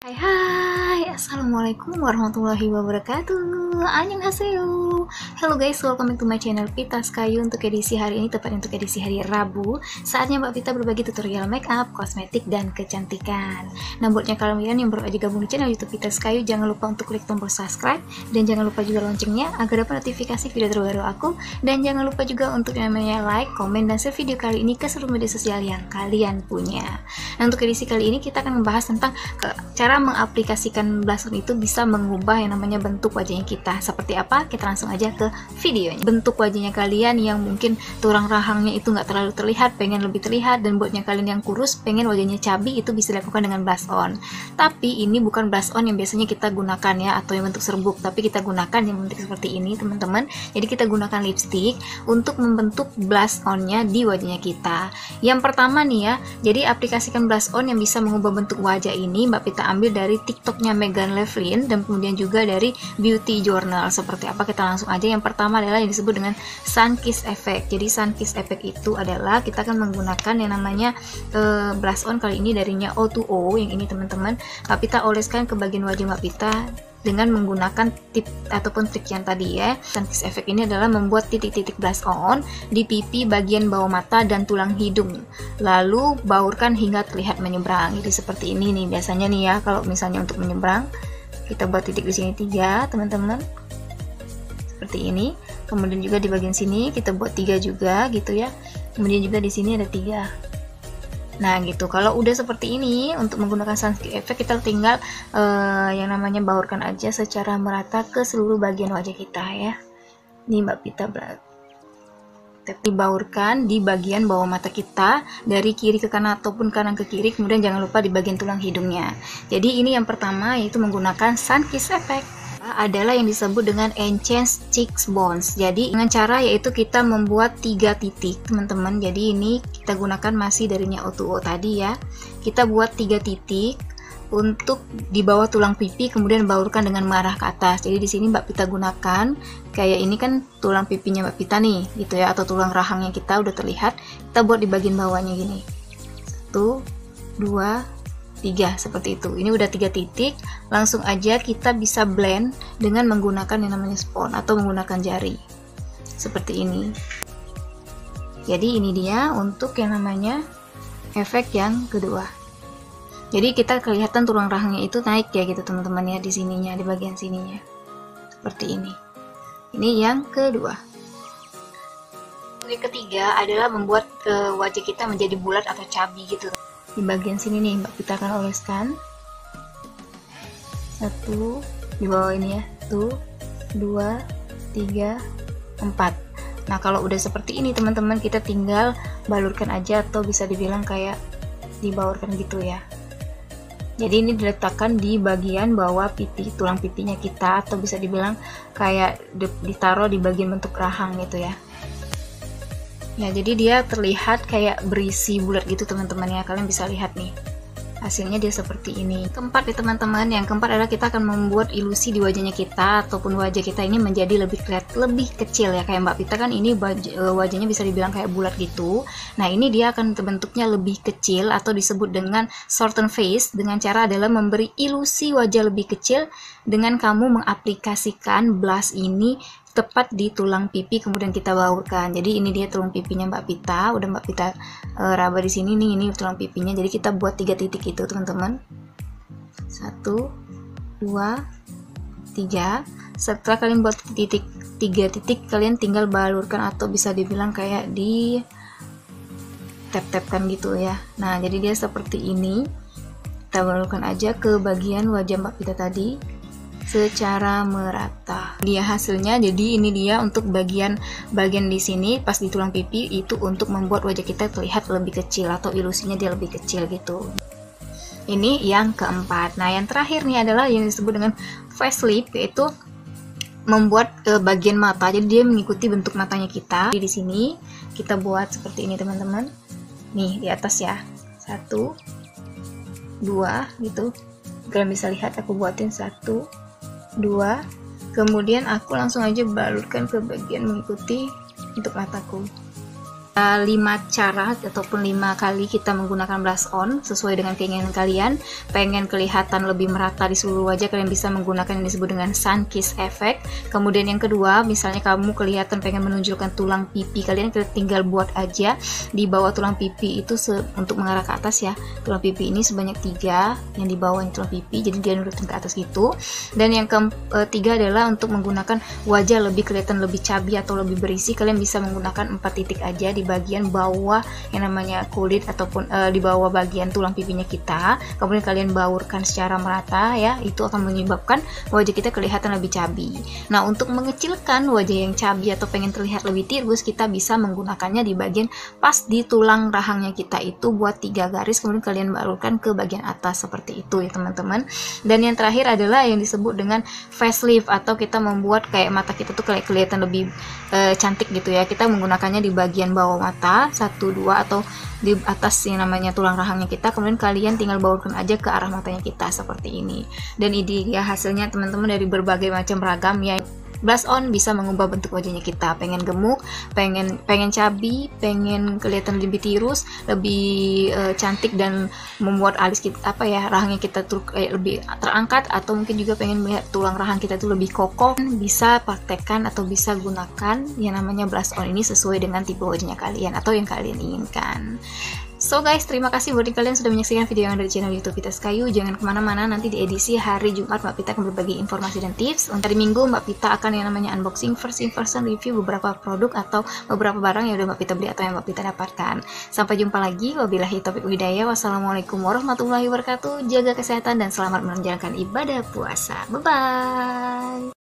Hai, assalamualaikum warahmatullahi wabarakatuh. Annyeonghaseyo. Hello guys, welcome to my channel Pita Skayu. Untuk edisi hari ini, tepatnya untuk edisi hari Rabu, saatnya Mbak Pita berbagi tutorial makeup, kosmetik, dan kecantikan. Nah, buatnya kalian yang baru aja gabung di channel YouTube Pita Skayu, jangan lupa untuk klik tombol subscribe dan jangan lupa juga loncengnya agar dapat notifikasi video terbaru aku. Dan jangan lupa juga untuk namanya like, komen, dan share video kali ini ke seluruh media sosial yang kalian punya. Nah, untuk edisi kali ini kita akan membahas tentang cara mengaplikasikan blush on itu bisa mengubah yang namanya bentuk wajahnya kita. Seperti apa? Kita langsung aja ke videonya. Bentuk wajahnya kalian yang mungkin tulang rahangnya itu nggak terlalu terlihat, pengen lebih terlihat, dan buatnya kalian yang kurus, pengen wajahnya cabi, itu bisa dilakukan dengan blush on. Tapi ini bukan blush on yang biasanya kita gunakan ya, atau yang bentuk serbuk, tapi kita gunakan yang bentuk seperti ini teman-teman. Jadi kita gunakan lipstick untuk membentuk blush onnya di wajahnya kita. Yang pertama nih ya, jadi aplikasikan blush on yang bisa mengubah bentuk wajah ini Mbak Pita ambil dari TikToknya Megan Levlin dan kemudian juga dari Beauty Journal. Seperti apa, kita langsung aja. Yang pertama adalah yang disebut dengan Sun Kiss Effect. Jadi Sun Kiss Effect itu adalah kita akan menggunakan yang namanya blush on, kali ini darinya O2O yang ini teman-teman. Mbak Pita oleskan ke bagian wajah Mbak Pita dengan menggunakan tip ataupun trik yang tadi ya. Sun Kiss Effect ini adalah membuat titik-titik blush on di pipi, bagian bawah mata, dan tulang hidung, lalu baurkan hingga terlihat menyeberang. Jadi seperti ini nih biasanya nih ya, kalau misalnya untuk menyeberang kita buat titik di sini 3 teman-teman, seperti ini. Kemudian juga di bagian sini kita buat 3 juga gitu ya, kemudian juga di sini ada 3. Nah gitu, kalau udah seperti ini untuk menggunakan Sun Kiss Effect, kita tinggal yang namanya baurkan aja secara merata ke seluruh bagian wajah kita ya. Ini Mbak Pita dibaurkan di bagian bawah mata kita dari kiri ke kanan ataupun kanan ke kiri, kemudian jangan lupa di bagian tulang hidungnya. Jadi ini yang pertama, yaitu menggunakan Sun Kiss Effect adalah yang disebut dengan Enhance Cheekbones. Jadi dengan cara yaitu kita membuat 3 titik teman-teman. Jadi ini kita gunakan masih darinya O2O tadi ya. Kita buat 3 titik untuk di bawah tulang pipi, kemudian baurkan dengan mengarah ke atas. Jadi di sini Mbak Pita gunakan kayak ini kan tulang pipinya Mbak Pita nih gitu ya, atau tulang rahangnya kita udah terlihat. Kita buat di bagian bawahnya gini. 1 2 3 seperti itu. Ini udah 3 titik. Langsung aja kita bisa blend dengan menggunakan yang namanya spons atau menggunakan jari seperti ini. Jadi ini dia untuk yang namanya efek yang kedua. Jadi kita kelihatan tulang rahangnya itu naik ya gitu teman-teman ya, di sininya, di bagian sininya seperti ini. Ini yang kedua. Yang ketiga adalah membuat wajah kita menjadi bulat atau cabi gitu. Di bagian sini nih Mbak Pita akan oleskan 1 di bawah ini ya, 1 2 3 4. Nah kalau udah seperti ini teman-teman, kita tinggal balurkan aja atau bisa dibilang kayak dibaurkan gitu ya. Jadi ini diletakkan di bagian bawah pipi, tulang pipinya kita, atau bisa dibilang kayak ditaruh di bagian bentuk rahang gitu ya. Ya, jadi dia terlihat kayak berisi bulat gitu teman-teman ya. Kalian bisa lihat nih hasilnya dia seperti ini. Keempat nih teman-teman, yang keempat adalah kita akan membuat ilusi di wajahnya kita ataupun wajah kita ini menjadi lebih kecil ya. Kayak Mbak Pita kan ini wajahnya bisa dibilang kayak bulat gitu. Nah ini dia akan terbentuknya lebih kecil atau disebut dengan shorten face, dengan cara adalah memberi ilusi wajah lebih kecil dengan kamu mengaplikasikan blush ini tepat di tulang pipi, kemudian kita baurkan. Jadi ini dia tulang pipinya Mbak Pita, udah Mbak Pita raba di sini nih, ini tulang pipinya. Jadi kita buat 3 titik itu teman-teman, 1 2 3. Setelah kalian buat 3 titik, kalian tinggal balurkan atau bisa dibilang kayak di tap-tapkan gitu ya. Nah jadi dia seperti ini. Kita balurkan aja ke bagian wajah Mbak Pita tadi secara merata. Dia hasilnya, jadi ini dia untuk bagian di sini pas di tulang pipi itu untuk membuat wajah kita terlihat lebih kecil atau ilusinya dia lebih kecil gitu. Ini yang keempat. Nah yang terakhir nih adalah yang disebut dengan facelift, yaitu membuat bagian mata. Jadi dia mengikuti bentuk matanya kita. Di sini kita buat seperti ini teman-teman. Nih di atas ya, 1 2 gitu. Kalian bisa lihat aku buatin 1 2, kemudian aku langsung aja balurkan ke bagian mengikuti untuk mataku 5 cara ataupun 5 kali kita menggunakan blush on sesuai dengan keinginan kalian. Pengen kelihatan lebih merata di seluruh wajah, kalian bisa menggunakan yang disebut dengan sun kiss effect. Kemudian yang kedua, misalnya kamu kelihatan pengen menunjukkan tulang pipi kalian, tinggal buat aja di bawah tulang pipi itu untuk mengarah ke atas ya. Tulang pipi ini sebanyak 3 yang di bawah tulang pipi, jadi dia nurutin ke atas gitu. Dan yang ketiga adalah untuk menggunakan wajah lebih kelihatan lebih cabi atau lebih berisi, kalian bisa menggunakan 4 titik aja di bagian bawah yang namanya kulit ataupun di bawah bagian tulang pipinya kita. Kemudian kalian baurkan secara merata ya, itu akan menyebabkan wajah kita kelihatan lebih cabi. Nah, untuk mengecilkan wajah yang cabi atau pengen terlihat lebih tirus, kita bisa menggunakannya di bagian pas di tulang rahangnya kita itu, buat 3 garis, kemudian kalian baurkan ke bagian atas seperti itu ya teman-teman. Dan yang terakhir adalah yang disebut dengan facelift, atau kita membuat kayak mata kita tuh kayak kelihatan lebih cantik gitu ya. Kita menggunakannya di bagian bawah mata 1, 2 atau di atas yang namanya tulang rahangnya kita, kemudian kalian tinggal baurkan aja ke arah matanya kita seperti ini. Dan ini ya hasilnya teman-teman, dari berbagai macam ragam ya. Blush on bisa mengubah bentuk wajahnya kita, pengen gemuk, pengen cabi, pengen kelihatan lebih tirus, lebih cantik, dan membuat alis kita rahangnya kita tuh kayak lebih terangkat, atau mungkin juga pengen melihat tulang rahang kita tuh lebih kokoh. Bisa praktekkan atau bisa gunakan yang namanya blush on ini sesuai dengan tipe wajahnya kalian atau yang kalian inginkan. So guys, terima kasih buat kalian sudah menyaksikan video yang ada di channel YouTube Pita Kayu. Jangan kemana-mana, nanti di edisi hari Jumat Mbak Pita akan berbagi informasi dan tips. Untuk hari Minggu Mbak Pita akan yang namanya unboxing, first impression review beberapa produk atau beberapa barang yang udah Mbak Pita beli atau yang Mbak Pita dapatkan. Sampai jumpa lagi, wabillahi taufiq wal hidayah. Wassalamualaikum warahmatullahi wabarakatuh. Jaga kesehatan dan selamat menjalankan ibadah puasa. Bye bye.